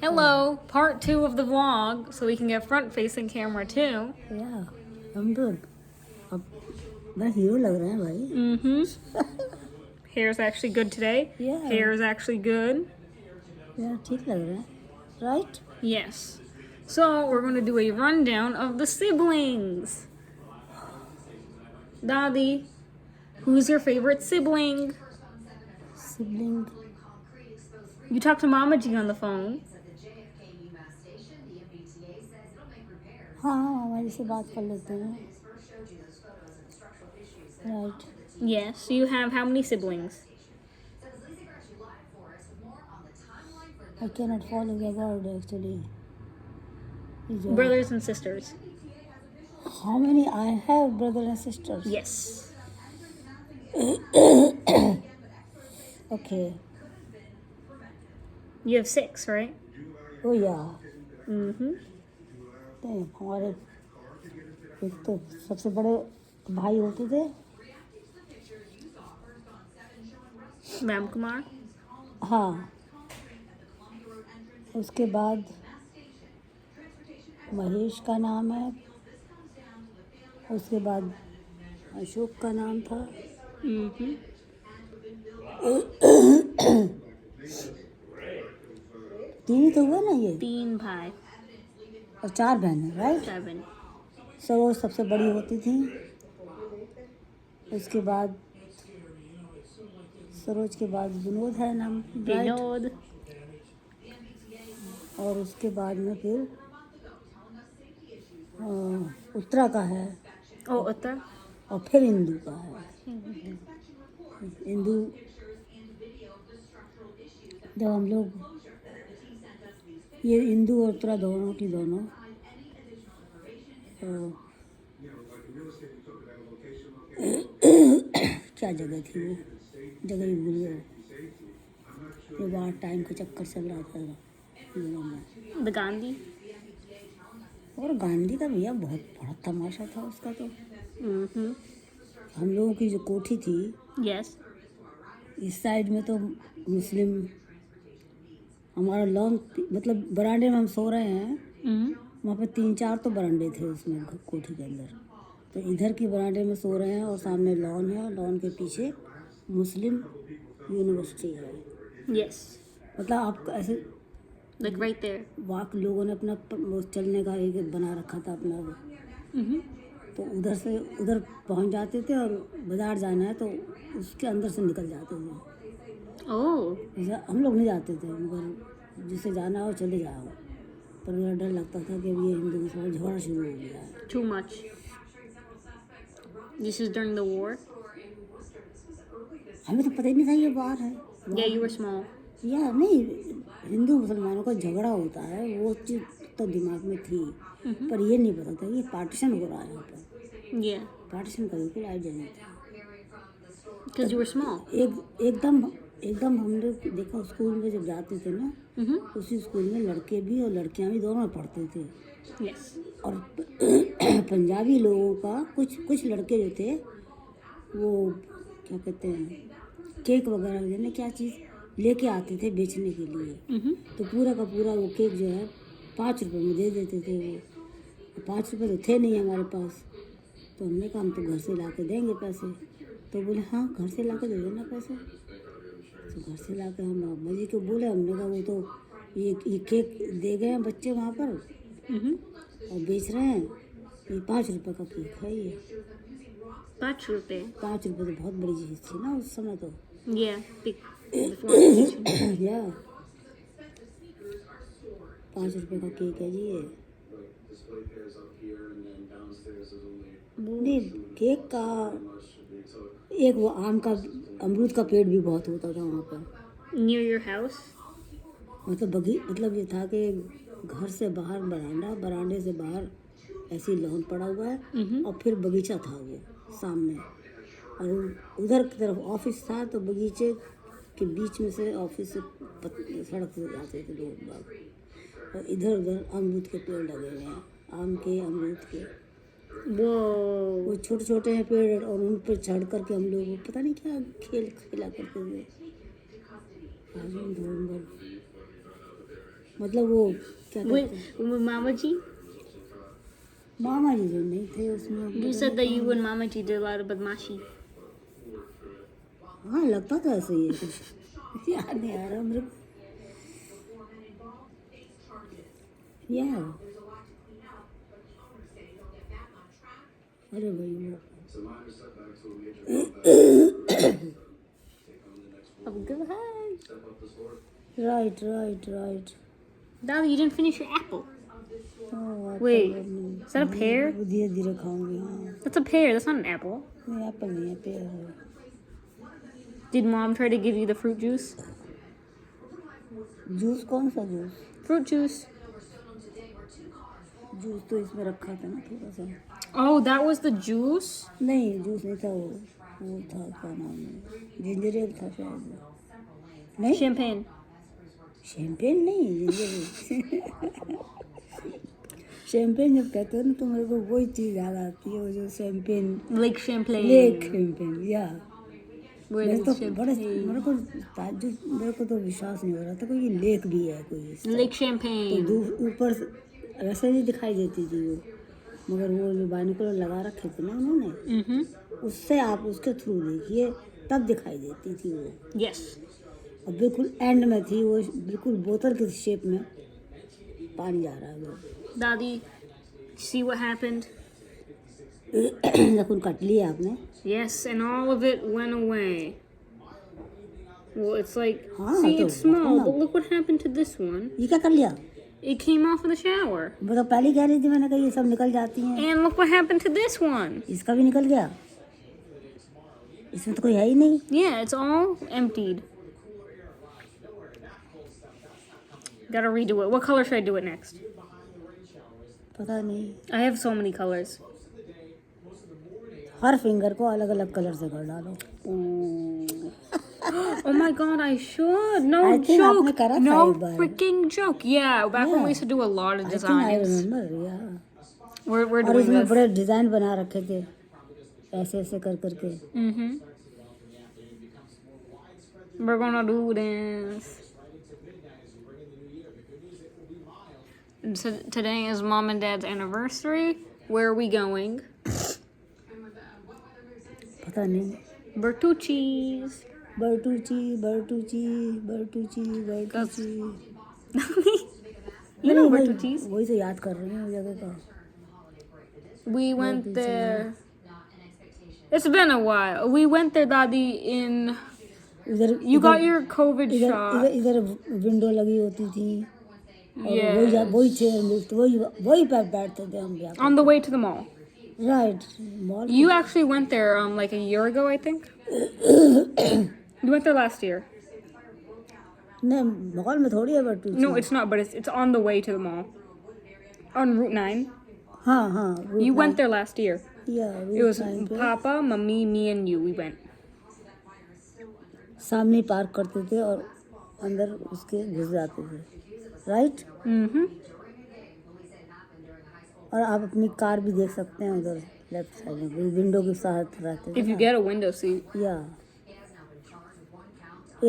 Hello, part 2 of the vlog, so we can get front-facing camera too. या हम तो अब मैं हीरो लग रहे हैं भाई. Hair's actually good today. Yeah. Hair is actually good. यार ठीक लग रहे हैं, right? Yes. So we're going to do a rundown of the siblings. Dadi, who's your favorite sibling? Sibling. You talked to Mama G on the phone. हाँ हमारे से बात कर लेते हैं. Right. Yes. You have how many siblings? I cannot follow your word actually. Is your- Brothers and sisters. How many I have brothers and sisters? Yes. Okay. You have 6, right? Oh yeah. नहीं, हमारे एक तो सबसे बड़े भाई होते थे. Ram Kumar. हाँ. उसके बाद महेश का नाम है. उसके बाद अशोक का नाम था. तीन ही तो हुए ना ये, 3 भाई. और 4 बहनें, राइट? 7. सरोज सबसे बड़ी होती थी. उसके बाद सरोज के बाद विनोद है नाम, राइट? Vinod. और उसके बाद में फिर उत्तरा का है, Oh, Uttar. और फिर इंदू का है. इंदू जब हम लोग ये इंदू और उत्तरा दोनों की दोनों क्या जगह थी वो, जगह ही भूल गए. ये बाहर टाइम का चक्कर चल रहा था दोनों में. The Gandhi. और गांधी का भैया बहुत बड़ा तमाशा था उसका तो. Mm-hmm. हम लोगों की जो कोठी थी Yes. इस साइड में तो मुस्लिम, हमारा लॉन मतलब बरांडे में हम सो रहे हैं, Mm-hmm. वहाँ पे 3-4 तो बरांडे थे उसमें कोठी के अंदर. तो इधर की बरांडे में सो रहे हैं और सामने लॉन है, लॉन के पीछे मुस्लिम यूनिवर्सिटी है. Yes. मतलब आप ऐसे Like right there. वाक लोगों ने अपना वो चलने का एक बना रखा था अपना. Mm-hmm. तो उधर से उधर पहुंच जाते थे और बाज़ार जाना है तो उसके अंदर से निकल जाते थे. Oh. जैसे हम लोग नहीं जाते थे, मगर जिसे जाना हो चले जाओ. पर मेरा डर लगता था कि अब ये हिंदू मुसलमान झगड़ा शुरू हो गया है. Too much. This is during the war. हमें तो पता ही नहीं था ये बाहर है. Yeah, you were small. या नहीं, हिंदू मुसलमानों का झगड़ा होता है वो चीज़ तो दिमाग में थी, पर ये नहीं पता था कि पार्टीशन हो रहा है यहाँ पर. Yeah. पार्टीशन का बिल्कुल आइडिया नहीं था. Because you were small. एकदम हम लोग देखो स्कूल में जब जाते थे ना, Mm-hmm. उसी स्कूल में लड़के भी और लड़कियां भी दोनों पढ़ते थे. Yes. और पंजाबी लोगों का कुछ लड़के जो थे वो क्या कहते हैं केक वगैरह लेने क्या चीज़ लेके आते थे बेचने के लिए. Mm-hmm. तो पूरा का पूरा वो केक जो है 5 रुपए में दे देते थे. वो 5 रुपए तो थे नहीं हमारे पास. तो हमने कहा हम तो घर से ला के देंगे पैसे. तो बोले हाँ घर से ला के दे देना पैसे. तो घर से ला के हम अम्मा जी को बोले, हमने कहा वो तो ये केक दे गए हैं बच्चे वहाँ पर Mm-hmm. और बेच रहे हैं. ये 5 रुपए का केक है ये. 5 rupees. 5 रुपए तो बहुत बड़ी चीज़ थी ना उस समय तो. Yeah. Before inflation. या 5 रुपए का केक है जी ये. नहीं केक का एक वो आम का अमरूद का पेड़ भी बहुत होता था वहाँ पर. Near your house. मतलब ये था कि घर से बाहर बरांडे से बाहर ऐसी लॉन पड़ा हुआ है. Mm-hmm. और फिर बगीचा था वो सामने, और उधर की तरफ ऑफिस था. तो बगीचे के बीच में से ऑफिस से सड़क से जाते थे लोग बाग. और इधर उधर अमरूद के पेड़ लगे हुए हैं, आम के अमरूद के. Whoa. वो छोटे छोटे हैं पेड़ और उन पर चढ़ करके हम लोग पता नहीं क्या खेला करते थे. आज हम नवंबर मतलब वो क्या कहते हैं, With Mama G? मामा जी जो नहीं थे उसमें। You said that you and Mama G did a lot of badmashi. हाँ लगता था ऐसे ही है कुछ, याद नहीं आ रहा मेरे को। या अरे भाई Oh, go ahead. Right right right. Dolly, you didn't finish your apple. Wait, is that a pear? धीरे धीरे खाऊंगी। हाँ That's a pear. That's not an apple. नहीं एप्पल नहीं है, पेड़ है। Did Mom try to give you the fruit juice? Juice कौन सा जूस? Fruit juice. जूस तो इसमें रखा था ना थोड़ा सा। Oh, that was the juice? नहीं जूस नहीं था, वो था क्या नाम है, जिंजर एल था शायद। नहीं Champagne. शैम्पेन नहीं, जिंजर एल। शैम्पेन जब कहते हो ना तो मेरे को वही चीज़ याद आती है, वो जो champagne, Lake Champlain. Lake champagne. या Where मेरे is तो Champagne? बड़े मेरे को ताज्जुब, मेरे को तो विश्वास नहीं हो रहा था कोई ये लेक भी है कोई इस तरह। Lake तो Champagne. ऊपर से वैसे नहीं दिखाई देती थी वो, मगर वो जो बाइनोकुलर लगा रखे थे ना उन्होंने, Mm-hmm. उससे आप उसके थ्रू देखिए तब दिखाई देती थी वो। Yes. और बिल्कुल एंड में थी वो, बिल्कुल बोतल की शेप में पानी जा रहा है वो। Daddy, see what happened? नखून काट लिया आपने? Yes, and all of it went away. Well, it's like, हाँ, see, तो it's small, हाँ। but look what happened to this one. ये क्या कर लिया? It came off of the shower. वो तो पहले कह रही थी, मैंने कहा ये सब निकल जाती हैं। And look what happened to this one. इसका भी निकल गया, इसमें तो कोई है ही नहीं। Yeah, it's all emptied. Gotta redo it. What color should I do it next? पता नहीं, I have so many colors. Her finger को अलग अलग कलर से कर डालो। Ooh. Oh my god, I should. No I think आपने joke. करा था No एक बार। freaking joke. Yeah, back when Yeah. we used to do a lot of I think I designs. remember, yeah. We're और doing इसमें this. बड़े design बना रखे थे ऐसे ऐसे कर करके। Mm-hmm. We're gonna do this. And so today is Mom and Dad's anniversary. Where are we going? पता नहीं, Bertucci's. बर्टूची बर्टूची बर्टूची बर्टूची। You know वही Bertucci's. वही तो याद कर रही हूँ उस जगह का। We went there. It's been a while. We went there, Daddy, in. इधर You got your COVID इधर shot. इधर विंडो लगी होती थी और Yeah. वही चेयर मिलती, वही पर बैठते थे हम यहाँ। On the way to the mall. Right mall. You actually went there like a year ago, I think. You went there last year. नहीं मॉल में थोड़ी है बर्टूची। No, it's not, but it's on the way to the mall. On Route 9. हाँ हाँ You went there last year. It was पे Papa, Mummy, me, and you. We went. सामने park करते थे और अंदर उसके घुस जाते थे, राइट। Mm-hmm. और आप अपनी कार भी देख सकते हैं उधर लेफ्ट साइड में, विंडो के साथ रहते थे If you get a window seat. या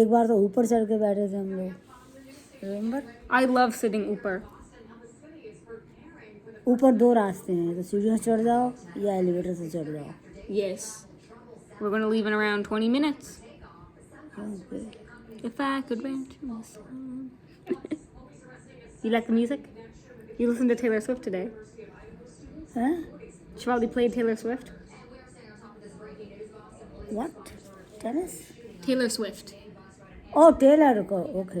एक बार तो ऊपर चढ़ के बैठे थे हम लोग, remember? I love sitting upper. ऊपर दो रास्ते हैं, तो सीढ़ियों से चढ़ जाओ या एलिवेटर से चढ़ जाओ। Yes. We're going to leave in around 20 minutes. Okay. If I could ranch my son. You like the music? You listened to Taylor Swift today. हैं? Shivali played Taylor Swift. What? Tennis? Taylor Swift. ओ Taylor को, okay.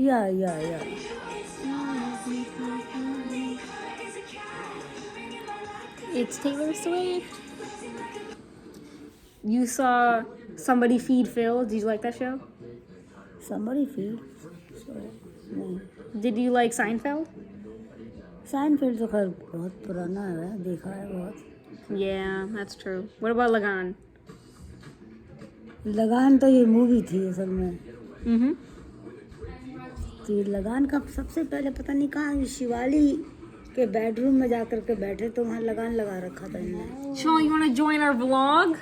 या It's Taylor Swift. You saw Somebody Feed Phil. Did you like that show? somebody feel so नहीं। Did you like Seinfeld? Seinfeld तो खैर बहुत पुराना है, देखा है बहुत। Yeah, that's true. What about Lagan? लगान तो ये मूवी थी असल में। Mm-hmm. तो ये लगान का सबसे पहले पता नहीं कहाँ शिवाली के बेडरूम में जाकर के बैठे तो वहाँ लगान लगा रखा था इन्होंने। Shivali, you want to join our vlog?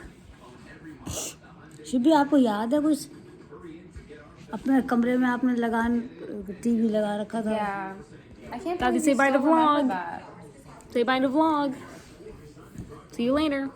Shibi आपको याद है कुछ? अपने कमरे में आपने टीवी लगा रखा था। Yeah. I can't Daddy, believe say you bye to still remember vlog. that. Say bye to vlog. See you later.